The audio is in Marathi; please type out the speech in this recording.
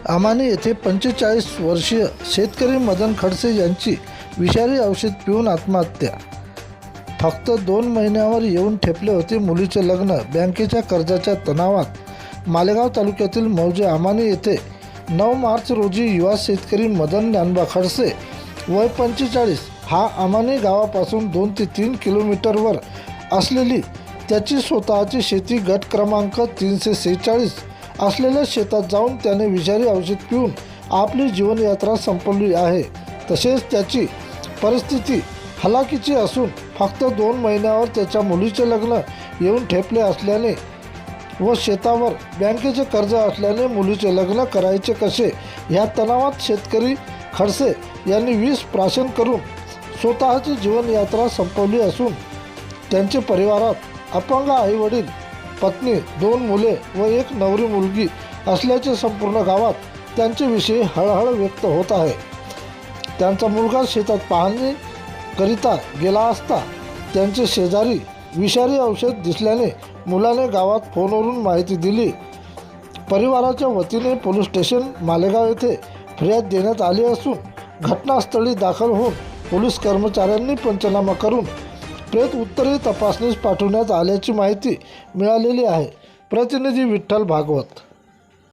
आमानी येथे 45 वर्षीय शेतकरी मदन खडसे यांची विषारी औषध पिऊन आत्महत्या। फक्त 2 महिन्यावर येऊन ठेपले होते मुलीचे लग्न। बँकेच्या कर्जाच्या तणावात मालेगाव तालुक्यातील मौजे आमानी येथे 9 मार्च रोजी युवा शेतकरी मदन ज्ञानबा खडसे वय 45 हा आमानी गावापासून 2 ते 3 किलोमीटरवर असलेली त्याची स्वतःची शेती गट क्रमांक 346 असलेल्या शेतात जाऊन त्याने विषारी औषध पिऊन आपली जीवनयात्रा संपवली आहे। तसेच त्याची परिस्थिती हलाखीची असून फक्त 2 महिन्यावर त्याच्या मुलीचे लग्न येऊन ठेपले असल्याने व शेतावर बँकेचे कर्ज असल्याने मुलीचे लग्न करायचे कसे या तणावात शेतकरी खडसे यांनी विष प्राशन करून स्वतःची जीवनयात्रा संपवली असून त्यांचे परिवारात अपंग आईवडील, पत्नी, 2 मुले व 1 नवरी मुलगी असल्याचे संपूर्ण गावात त्यांच्याविषयी हळहळ व्यक्त होत आहे। त्यांचा मुलगा शेतात पाहणी करिता गेला असता त्यांचे शेजारी विषारी औषध दिसल्याने मुलाने गावात फोनवरून माहिती दिली। परिवाराच्या वतीने पोलीस स्टेशन मालेगाव येथे फिर्याद देण्यात आली असून घटनास्थळी दाखल होऊन पोलीस कर्मचाऱ्यांनी पंचनामा करून प्रेत उत्तरीय तपासणीस पाठवण्यात आल्याची माहिती मिळालेली आहे। प्रतिनिधी विठ्ठल भागवत।